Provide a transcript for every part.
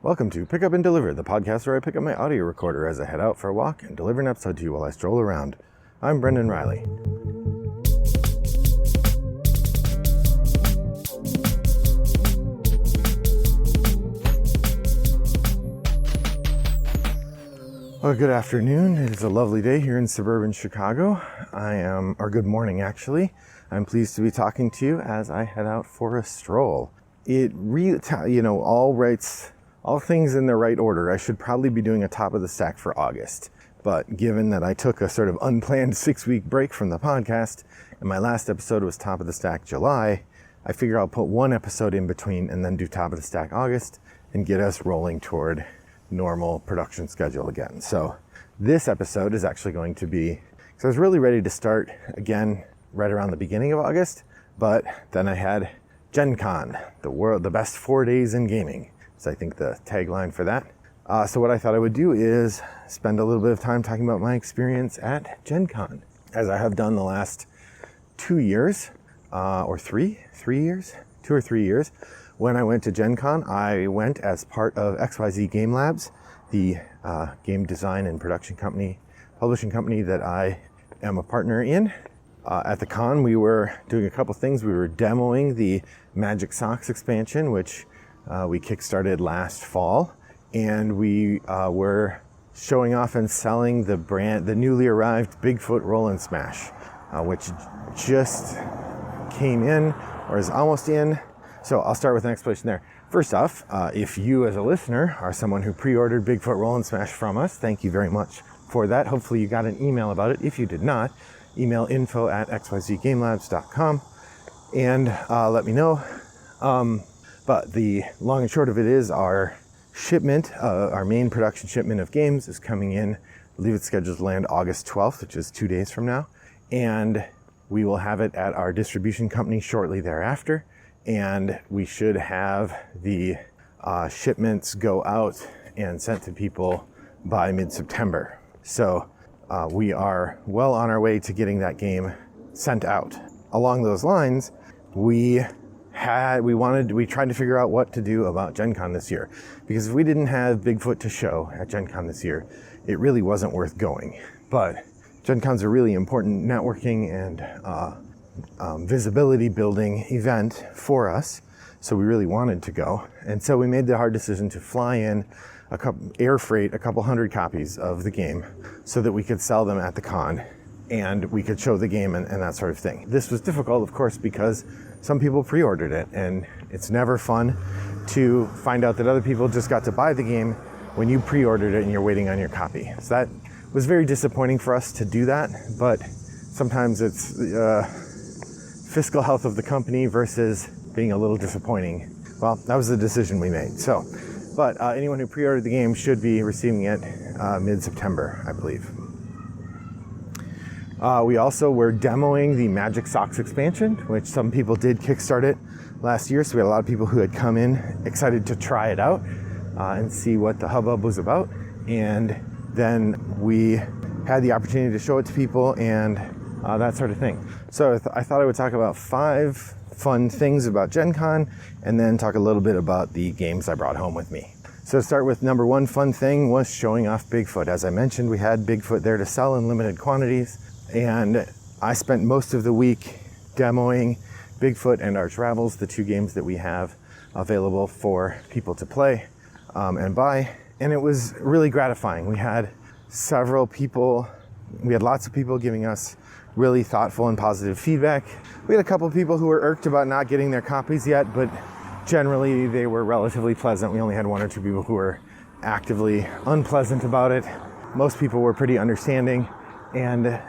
Welcome to Pick Up and Deliver, the podcast where I pick up my audio recorder as I head out for a walk and deliver an episode to you while I stroll around. I'm Brendan Riley. Well, good afternoon. It is a lovely day here in suburban Chicago. Good morning actually. I'm pleased to be talking to you as I head out for a stroll. It really, all things in the right order. I should probably be doing a top of the stack for August. But given that I took a sort of unplanned 6-week break from the podcast, and my last episode was top of the stack July, I figure I'll put one episode in between and then do top of the stack August and get us rolling toward normal production schedule again. So this episode is actually going to be, because I was really ready to start again right around the beginning of August, but then I had Gencon, the best 4 days in gaming. So I think the tagline for that. So what I thought I would do is spend a little bit of time talking about my experience at Gencon, as I have done the last 2 years, or 3 years, 2 or 3 years. When I went to Gencon, I went as part of XYZ Game Labs, the game design and production company, publishing company that I am a partner in. At the con, we were doing a couple things. We were demoing the Magic Socks expansion, which we kickstarted last fall, and we were showing off and selling the newly arrived Bigfoot Roll and Smash, which just came in or is almost in. So I'll start with an explanation there. First off, if you as a listener are someone who pre-ordered Bigfoot Roll and Smash from us, thank you very much for that. Hopefully you got an email about it. If you did not, email info@xyzgamelabs.com and let me know. But the long and short of it is our shipment, our main production shipment of games is coming in. I believe it's scheduled to land August 12th, which is 2 days from now. And we will have it at our distribution company shortly thereafter. And we should have the shipments go out and sent to people by mid-September. So we are well on our way to getting that game sent out. Along those lines, we tried to figure out what to do about Gencon this year, because if we didn't have Bigfoot to show at Gencon this year, it really wasn't worth going. But Gencon's a really important networking and visibility building event for us, so we really wanted to go. And so we made the hard decision to fly in air freight a couple hundred copies of the game so that we could sell them at the con and we could show the game and that sort of thing. This was difficult, of course, because some people pre-ordered it, and it's never fun to find out that other people just got to buy the game when you pre-ordered it and you're waiting on your copy. So that was very disappointing for us to do that, but sometimes it's fiscal health of the company versus being a little disappointing. Well, that was the decision we made. So, but anyone who pre-ordered the game should be receiving it mid-September, I believe. We also were demoing the Magic Socks expansion, which some people did kickstart it last year. So we had a lot of people who had come in excited to try it out and see what the hubbub was about. And then we had the opportunity to show it to people and that sort of thing. So I thought I would talk about 5 fun things about Gencon and then talk a little bit about the games I brought home with me. So to start with, number 1 fun thing was showing off Bigfoot. As I mentioned, we had Bigfoot there to sell in limited quantities. And I spent most of the week demoing Bigfoot and Arch Ravels, the 2 games that we have available for people to play and buy. And it was really gratifying. We had lots of people giving us really thoughtful and positive feedback. We had a couple of people who were irked about not getting their copies yet, but generally they were relatively pleasant. We only had 1 or 2 people who were actively unpleasant about it. Most people were pretty understanding. And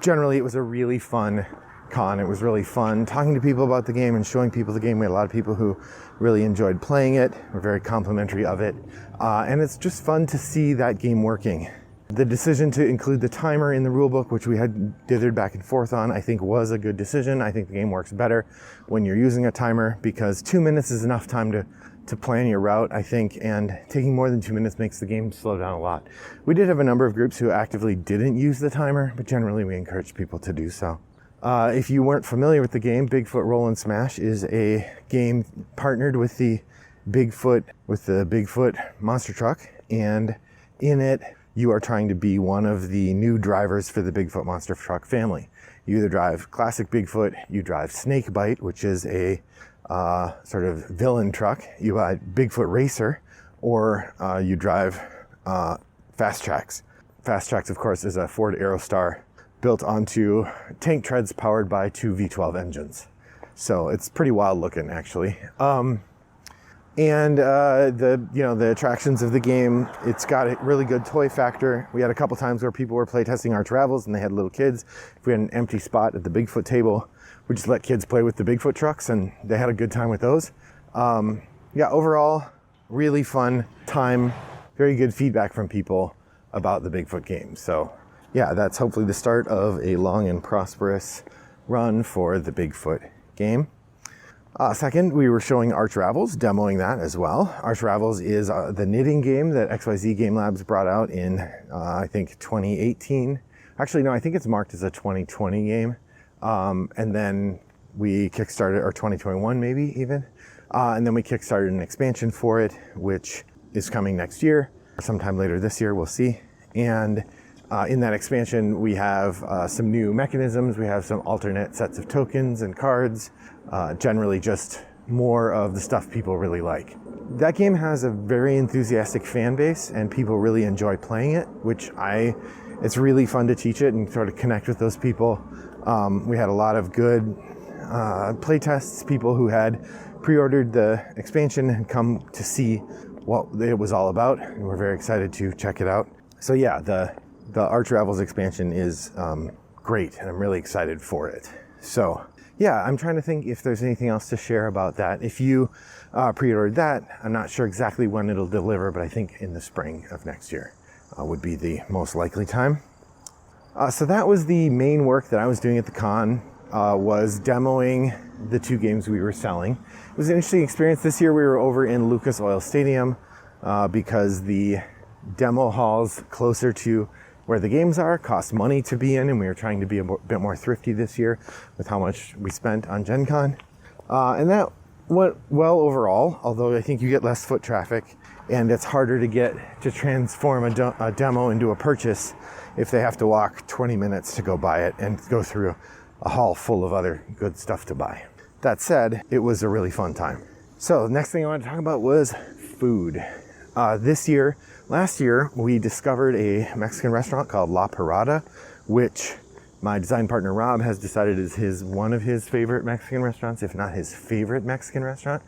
generally it was a really fun con. It was really fun talking to people about the game and showing people the game. We had a lot of people who really enjoyed playing it, were very complimentary of it. And it's just fun to see that game working. The decision to include the timer in the rulebook, which we had dithered back and forth on, I think was a good decision. I think the game works better when you're using a timer because 2 minutes is enough time to plan your route, I think, and taking more than 2 minutes makes the game slow down a lot. We did have a number of groups who actively didn't use the timer, but generally we encourage people to do so. If you weren't familiar with the game, Bigfoot Roll and Smash is a game partnered with the Bigfoot with the Bigfoot monster truck, and in it you are trying to be one of the new drivers for the Bigfoot monster truck family. You either drive classic Bigfoot, you drive Snakebite, which is a sort of villain truck, you buy Bigfoot Racer, or you drive Fast Tracks. Fast Tracks, of course, is a Ford Aerostar built onto tank treads powered by two V12 engines. So it's pretty wild looking, actually. The attractions of the game, it's got a really good toy factor. We had a couple times where people were playtesting Arch Ravels and they had little kids. If we had an empty spot at the Bigfoot table, we just let kids play with the Bigfoot trucks and they had a good time with those. Overall, really fun time. Very good feedback from people about the Bigfoot game. So yeah, that's hopefully the start of a long and prosperous run for the Bigfoot game. Second, we were showing Arch Ravels, demoing that as well. Arch Ravels is the knitting game that XYZ Game Labs brought out in, I think, 2018. Actually, no, I think it's marked as a 2020 game. And then we kickstarted, or 2021 maybe even. And then we kickstarted an expansion for it, which is coming next year, sometime later this year, we'll see. And in that expansion, we have some new mechanisms. We have some alternate sets of tokens and cards. Generally just more of the stuff people really like. That game has a very enthusiastic fan base and people really enjoy playing it, it's really fun to teach it and sort of connect with those people. We had a lot of good play tests, people who had pre-ordered the expansion and come to see what it was all about, and we're very excited to check it out. So yeah, the Arch Ravels expansion is great, and I'm really excited for it. So yeah, I'm trying to think if there's anything else to share about that. If you pre-ordered that, I'm not sure exactly when it'll deliver, but I think in the spring of next year would be the most likely time. So that was the main work that I was doing at the con, was demoing the two games we were selling. It was an interesting experience. This year we were over in Lucas Oil Stadium because the demo halls closer to where the games are cost money to be in, and we were trying to be a bit more thrifty this year with how much we spent on Gencon. And that went well overall, although I think you get less foot traffic and it's harder to transform a demo into a purchase if they have to walk 20 minutes to go buy it and go through a hall full of other good stuff to buy. That said, it was a really fun time. So the next thing I wanted to talk about was food. Last year, we discovered a Mexican restaurant called La Parada, which my design partner Rob has decided is one of his favorite Mexican restaurants, if not his favorite Mexican restaurant.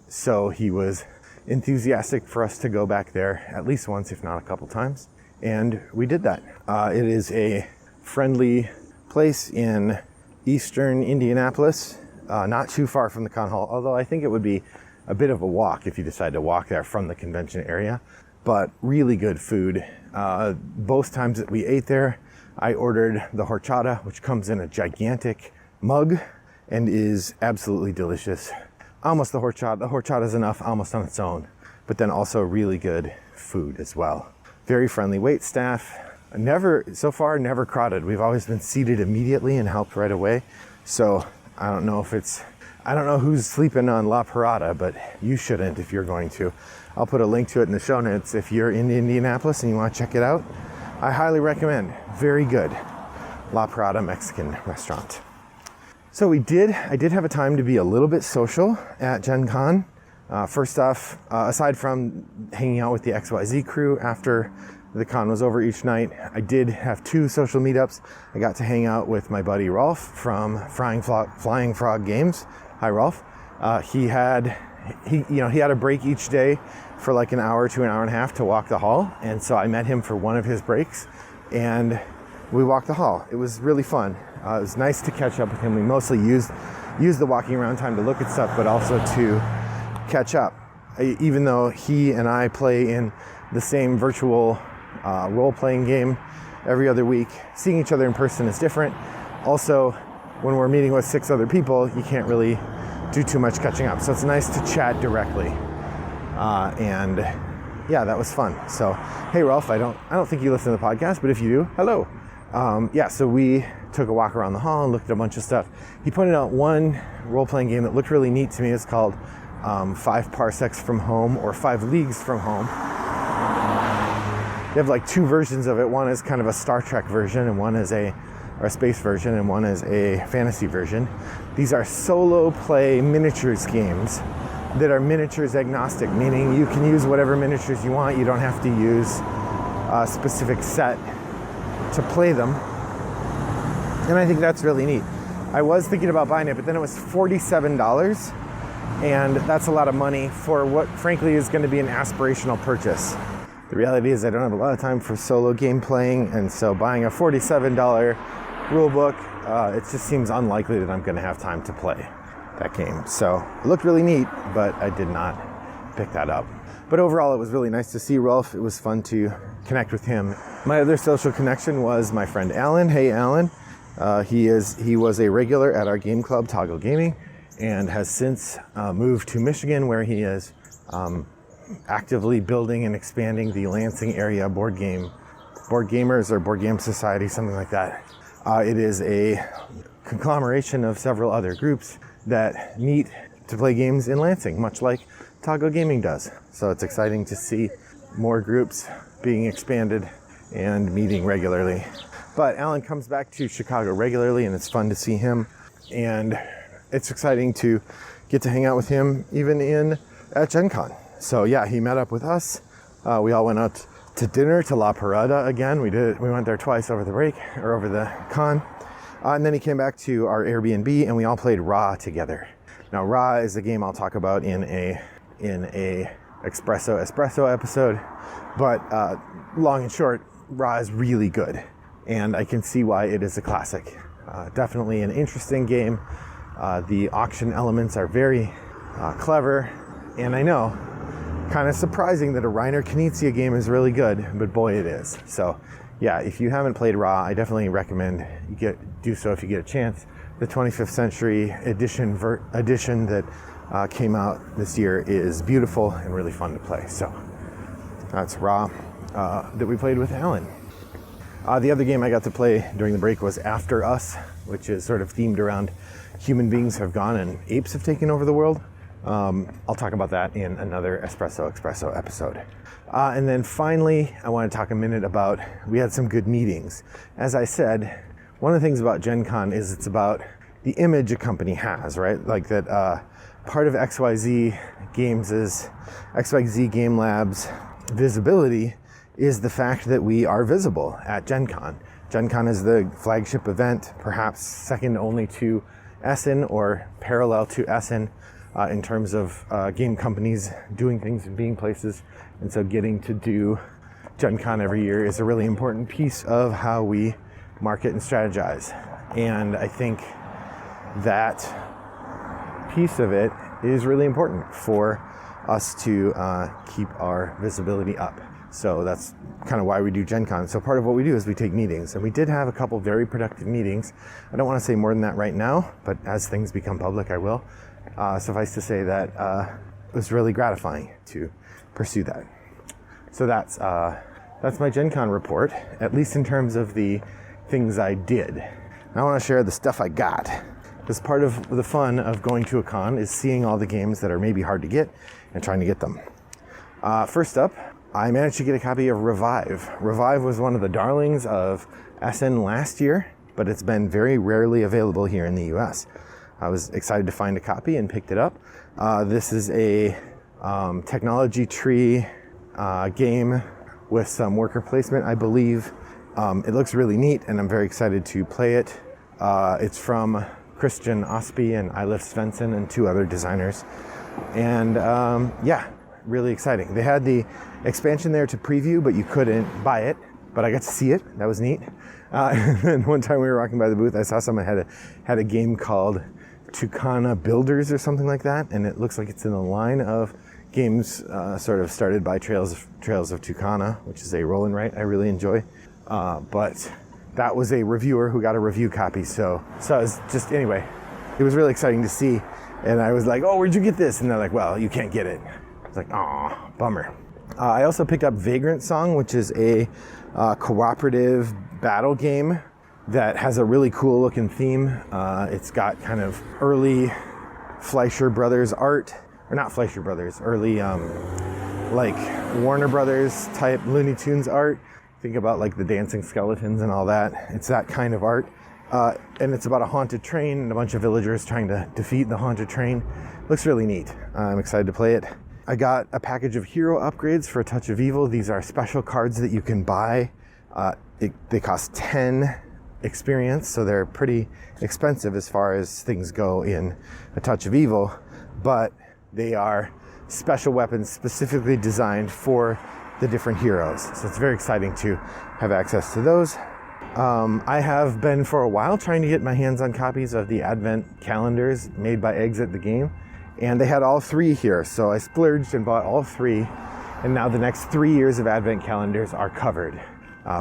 So he was enthusiastic for us to go back there at least once, if not a couple times. And we did that. It is a friendly place in eastern Indianapolis, not too far from the con hall, although I think it would be a bit of a walk if you decide to walk there from the convention area. But really good food. Both times that we ate there, I ordered the horchata, which comes in a gigantic mug and is absolutely delicious. Almost the horchata is enough almost on its own, but then also really good food as well. Very friendly wait staff. So far never crowded. We've always been seated immediately and helped right away. So I don't know who's sleeping on La Parada, but you shouldn't if you're going to. I'll put a link to it in the show notes if you're in Indianapolis and you want to check it out. I highly recommend. Very good. La Parada Mexican restaurant. So I did have a time to be a little bit social at Gen Con. First off, aside from hanging out with the XYZ crew after the con was over each night, I did have 2 social meetups. I got to hang out with my buddy Rolf from Flying Frog Games. Hi, Rolf. He had a break each day for like an hour to an hour and a half to walk the hall, and so I met him for one of his breaks, and we walked the hall. It was really fun. It was nice to catch up with him. We mostly used the walking around time to look at stuff, but also to catch up. Even though he and I play in the same virtual role-playing game every other week, seeing each other in person is different. Also, when we're meeting with 6 other people, you can't really do too much catching up. So it's nice to chat directly. And yeah, that was fun. So, hey Rolf, I don't think you listen to the podcast, but if you do, hello. So we took a walk around the hall and looked at a bunch of stuff. He pointed out one role-playing game that looked really neat to me. It's called 5 parsecs from home or 5 leagues from home. They have like 2 versions of it. One is kind of a Star Trek version, and one is a space version, and one is a fantasy version. These are solo play miniatures games that are miniatures agnostic, meaning you can use whatever miniatures you want. You don't have to use a specific set to play them. And I think that's really neat. I was thinking about buying it, but then it was $47, and that's a lot of money for what frankly is going to be an aspirational purchase. The reality is I don't have a lot of time for solo game playing, and so buying a $47 rule book, it just seems unlikely that I'm going to have time to play that game. So it looked really neat, but I did not pick that up. But overall, it was really nice to see Rolf. It was fun to connect with him. My other social connection was my friend Alan. Hey, Alan. He was a regular at our game club, Toggle Gaming, and has since moved to Michigan, where he is actively building and expanding the Lansing area board gamers or board game society, something like that. It is a conglomeration of several other groups that meet to play games in Lansing, much like Toggle Gaming does. So it's exciting to see more groups being expanded and meeting regularly. But Alan comes back to Chicago regularly, and it's fun to see him. And it's exciting to get to hang out with him even at Gencon. So yeah, he met up with us. We all went out to dinner to La Parada again. We went there twice over the break, or over the con. And then he came back to our Airbnb, and we all played Ra together. Now, Ra is a game I'll talk about in a espresso episode. But long and short, Ra is really good, and I can see why it is a classic. Definitely an interesting game. The auction elements are very clever, and I know, kind of surprising that a Reiner Knizia game is really good, but boy, it is. So yeah, if you haven't played Ra, I definitely recommend you do so if you get a chance. The 25th Century edition that came out this year is beautiful and really fun to play. So that's Ra that we played with Alan. The other game I got to play during the break was After Us, which is sort of themed around human beings have gone and apes have taken over the world. I'll talk about that in another espresso episode. And then finally, I want to talk a minute about, we had some good meetings. As I said, one of the things about Gen Con is it's about the image a company has, right? Like that part of XYZ Game Labs visibility is the fact that we are visible at Gen Con. Gen Con is the flagship event, perhaps second only to Essen or parallel to Essen in terms of game companies doing things and being places. And so getting to do Gen Con every year is a really important piece of how we market and strategize. And I think that piece of it is really important for us to keep our visibility up. So that's kind of why we do Gen Con. So part of what we do is we take meetings, and we did have a couple very productive meetings. I don't want to say more than that right now, but as things become public, I will. Suffice to say that it was really gratifying to pursue that. So that's my Gen Con report, at least in terms of the things I did. Now I want to share the stuff I got, because part of the fun of going to a con is seeing all the games that are maybe hard to get and trying to get them. First up, I managed to get a copy of Revive. Revive was one of the darlings of Essen last year, but it's been very rarely available here in the US. I was excited to find a copy and picked it up. This is a technology tree game with some worker placement, I believe. It looks really neat, and I'm very excited to play it. It's from Christian Osby and Eilif Svensson and 2 other designers. And yeah, really exciting. They had the expansion there to preview, but you couldn't buy it. But I got to see it. That was neat. And then one time we were walking by the booth, I saw someone had a game called Tucana Builders or something like that, and it looks like it's in a line of games sort of started by Trails of Tucana, which is a roll and write I really enjoy. But that was a reviewer who got a review copy. So it was just, anyway, it was really exciting to see. And I was like, oh, where'd you get this? And they're like, well, you can't get it. I was like, aw, bummer. I also picked up Vagrant Song, which is a cooperative battle game that has a really cool looking theme. It's got kind of early Fleischer Brothers art or not Fleischer Brothers, early like Warner Brothers type Looney Tunes art. Think about like the dancing skeletons and all that. It's that kind of art. And it's about a haunted train and a bunch of villagers trying to defeat the haunted train. Looks really neat. I'm excited to play it. I got a package of hero upgrades for A Touch of Evil. These are special cards that you can buy. They cost 10 experience, so they're pretty expensive as far as things go in A Touch of Evil, but they are special weapons specifically designed for the different heroes. So it's very exciting to have access to those. I have been for a while trying to get my hands on copies of the Advent calendars made by Exit the Game, and they had all 3 here, so I splurged and bought all 3, and now the next 3 years of Advent calendars are covered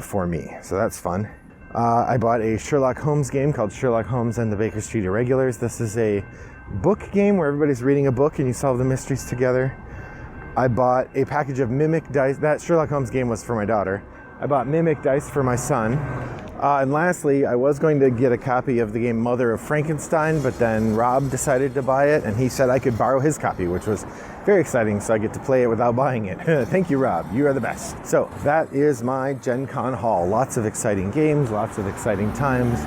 for me, so that's fun. I bought a Sherlock Holmes game called Sherlock Holmes and the Baker Street Irregulars. This is a book game where everybody's reading a book and you solve the mysteries together. I bought a package of Mimic dice. That Sherlock Holmes game was for my daughter. I bought Mimic dice for my son. And lastly, I was going to get a copy of the game Mother of Frankenstein, but then Rob decided to buy it, and he said I could borrow his copy, which was very exciting, so I get to play it without buying it. Thank you, Rob. You are the best. So that is my Gen Con haul. Lots of exciting games, lots of exciting times,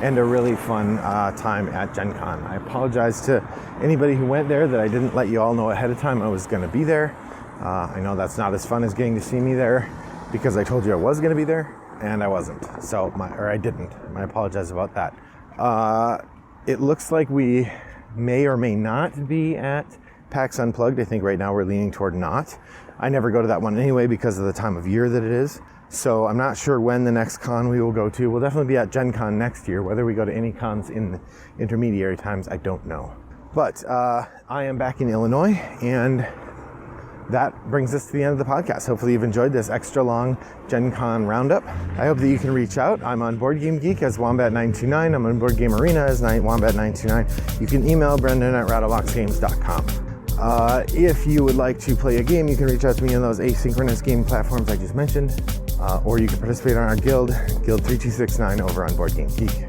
and a really fun time at Gen Con. I apologize to anybody who went there that I didn't let you all know ahead of time I was going to be there. I know that's not as fun as getting to see me there because I told you I was going to be there. And I wasn't, I didn't. I apologize about that. It looks like we may or may not be at PAX Unplugged. I think right now we're leaning toward not. I never go to that one anyway because of the time of year that it is. So I'm not sure when the next con we will go to. We'll definitely be at Gen Con next year. Whether we go to any cons in the intermediary times, I don't know. But I am back in Illinois, and that brings us to the end of the podcast. Hopefully you've enjoyed this extra long Gen Con roundup. I hope that you can reach out. I'm on Board Game Geek as Wombat929. I'm on Board Game Arena as Wombat929. You can email Brendan at rattleboxgames.com. If you would like to play a game, you can reach out to me on those asynchronous game platforms I just mentioned, or you can participate on our guild, Guild 3269 over on Board Game Geek.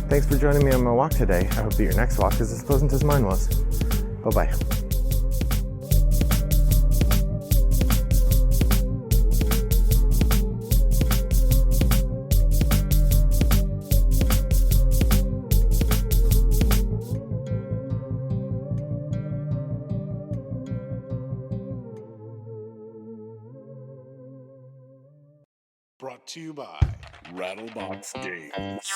Thanks for joining me on my walk today. I hope that your next walk is as pleasant as mine was. Bye-bye. Brought to you by Rattlebox Games.